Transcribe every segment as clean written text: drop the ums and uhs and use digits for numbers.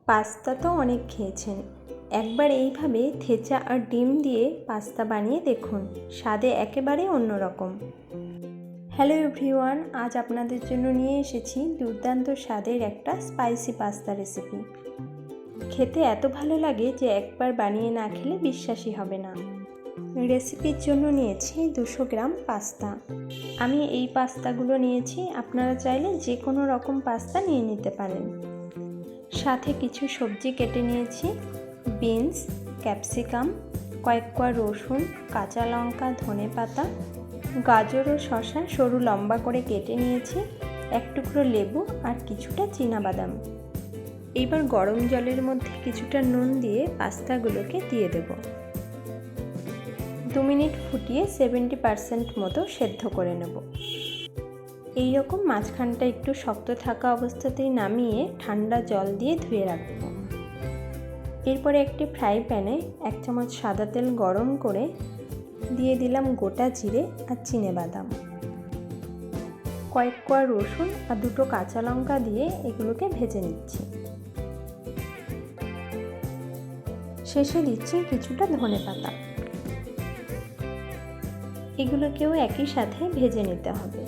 Pasta তো অনেক খেয়েছেন, একবার এইভাবে থেচা আর ডিম দিয়ে পাস্তা বানিয়ে দেখুন, স্বাদে একেবারে অন্যরকম। হ্যালো এভরিওয়ান, আজ আপনাদের জন্য নিয়ে এসেছি দুর্দান্ত স্বাদের একটা স্পাইসি পাস্তা রেসিপি। খেতে এত ভালো লাগে যে একবার বানিয়ে না খেলে বিশ্বাসই হবে না। রেসিপির জন্য নিয়েছি 200 গ্রাম পাস্তা। আমি এই পাস্তাগুলো নিয়েছি, আপনারা চাইলে যে কোনো রকম পাস্তা নিয়ে নিতে পারেন। সাথে কিছু সবজি কেটে নিয়েছি, বিনস, ক্যাপসিকাম, কয়েক কোয়া রসুন, কাঁচা লঙ্কা, ধনেপাতা, গাজর ও শসা সরু লম্বা করে কেটে নিয়েছি, এক টুকরো লেবু আর কিছুটা চীনাবাদাম। এইবার গরম জলের মধ্যে কিছুটা নুন দিয়ে পাস্তাগুলোকে দিয়ে দেব। 2 মিনিট ফুটিয়ে 70% মতো সেদ্ধ করে নেব। এই রকম মাঝখানটা একটু শক্ত থাকা অবস্থাতেই নামিয়ে ঠান্ডা জল দিয়ে ধুয়ে রাখব। এরপরে একটি ফ্রাই প্যানে 1 চামচ সাদা তেল গরম করে দিয়ে দিলাম গোটা জিরে আর চিনেবাদাম, কয়েক কোয়া রসুন আর 2টো কাঁচা লঙ্কা দিয়ে এগুলোকে ভেজে নিচ্ছি। শেষে দিচ্ছি কিছুটা ধনেপাতা। এগুলোকেও একই সাথে ভেজে নিতে হবে।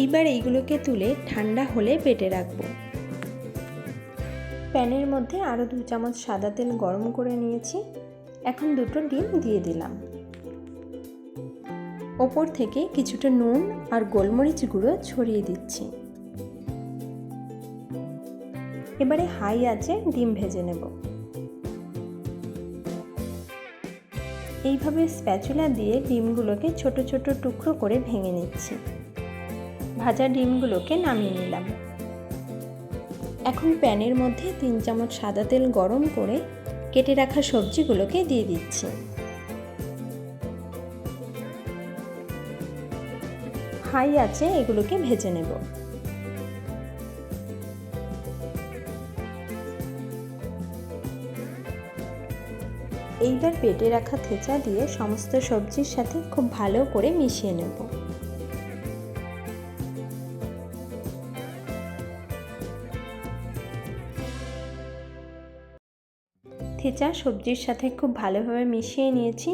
এইবার এইগুলোকে তুলে ঠান্ডা হলে বেটে রাখব। প্যানের মধ্যে আরও 2 চামচ সাদা তেল গরম করে নিয়েছি, এখন 2টো ডিম দিয়ে দিলাম। ওপর থেকে কিছুটা নুন আর গোলমরিচ গুঁড়ো ছড়িয়ে দিচ্ছি। এবারে হাই আঁচে ডিম ভেজে নেব। এইভাবে স্প্যাচুলা দিয়ে ডিমগুলোকে ছোট ছোট টুকরো করে ভেঙে নিচ্ছি। ভাজা ডিমগুলোকে নামিয়ে নিলাম। এখন প্যানের মধ্যে 3 চামচ সাদা তেল গরম করে কেটে রাখা সবজিগুলোকে দিয়ে দিচ্ছি। হাই আঁচে এগুলোকে ভেজে নেব। এইবার বেটে রাখা থেচা দিয়ে সমস্ত সবজির সাথে খুব ভালো করে মিশিয়ে নেব। থেচা সবজির সাথে খুব ভালোভাবে মিশিয়ে নিয়েছি।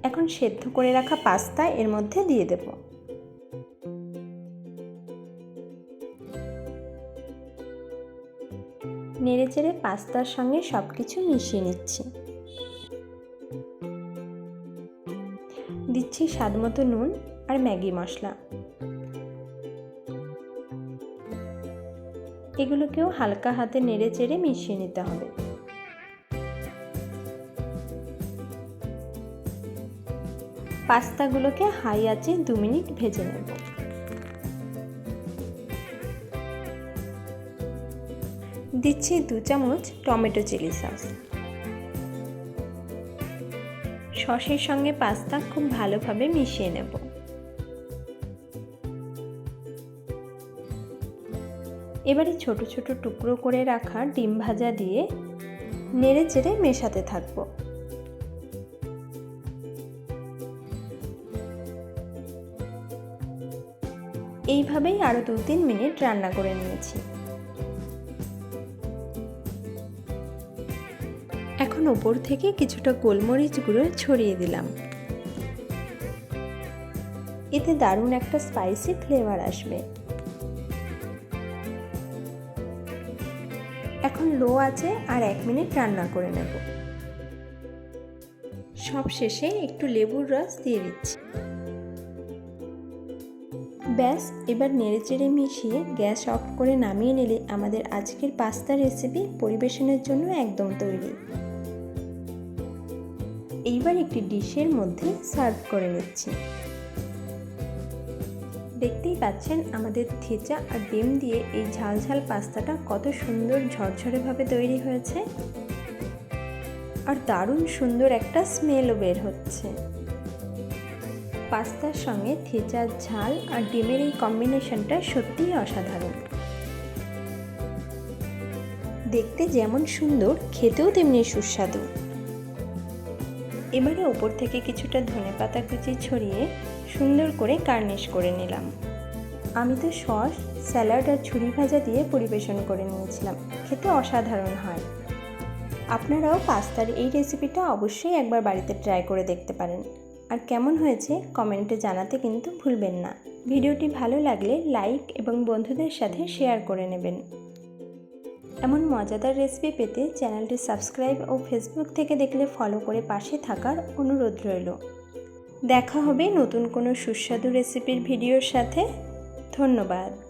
এখন সেদ্ধ করে রাখা পাস্তা এর মধ্যে দিয়ে দেব। নেড়েচেড়ে পাস্তার সঙ্গে সব কিছু মিশিয়ে নিচ্ছি। দিচ্ছি স্বাদমতো নুন আর ম্যাগি মশলা। এগুলোকেও হালকা হাতে নেড়েচেড়ে মিশিয়ে নিতে হবে। পাস্তাগুলোকে হাই আঁচে 2 মিনিট ভেজে নেব। দিচ্ছি 2 চামচ টমেটো চিলি সস। সসের সঙ্গে পাস্তা খুব ভালোভাবে মিশিয়ে নেব। এবারে ছোট ছোট টুকরো করে রাখা ডিম ভাজা দিয়ে নেড়েচেড়ে মেশাতে থাকবো। এইভাবেই আরও 2-3 মিনিট রান্না করে নিয়েছি। এখন উপর থেকে কিছুটা গোলমরিচ গুঁড়ো ছড়িয়ে দিলাম। এতে দারুণ একটা স্পাইসি ফ্লেভার আসবে। এখন লো আঁচে আর 1 মিনিট রান্না করে নেব। সব শেষে একটু লেবুর রস দিয়ে দিচ্ছি। ব্যাস, এবার নেড়েচেড়ে মিশিয়ে গ্যাস অফ করে নামিয়ে নিলে আমাদের আজকের পাস্তা রেসিপি পরিবেশনের জন্য একদম তৈরি। এইবার একটি ডিশের মধ্যে সার্ভ করে নিচ্ছি। দেখতেই পাচ্ছেন আমাদের থেচা আর ডিম দিয়ে এই ঝালঝাল পাস্তাটা কত সুন্দর ঝরঝরেভাবে তৈরি হয়েছে, আর দারুণ সুন্দর একটা স্মেলও বের হচ্ছে। পাস্তার সঙ্গে থেচার ঝাল আর ডিমের এই কম্বিনেশনটা সত্যিই অসাধারণ। দেখতে যেমন সুন্দর, খেতেও তেমনি সুস্বাদু। এবারে ওপর থেকে কিছুটা ধনেপাতা কুচি ছড়িয়ে সুন্দর করে গার্নিশ করে নিলাম। আমি তো সস, স্যালাড আর ঝুরি ভাজা দিয়ে পরিবেশন করে নিয়েছিলাম। খেতে অসাধারণ হয়। আপনারাও পাস্তার এই রেসিপিটা অবশ্যই একবার বাড়িতে ট্রাই করে দেখতে পারেন। আর কেমন হয়েছে কমেন্টে জানাতে কিন্তু ভুলবেন না। ভিডিওটি ভালো লাগলে লাইক এবং বন্ধুদের সাথে শেয়ার করে নেবেন। এমন মজাদার রেসিপি পেতে চ্যানেলটি সাবস্ক্রাইব ও ফেসবুক থেকে দেখলে ফলো করে পাশে থাকার অনুরোধ রইল। দেখা হবে নতুন কোনো সুস্বাদু রেসিপির ভিডিওর সাথে। ধন্যবাদ।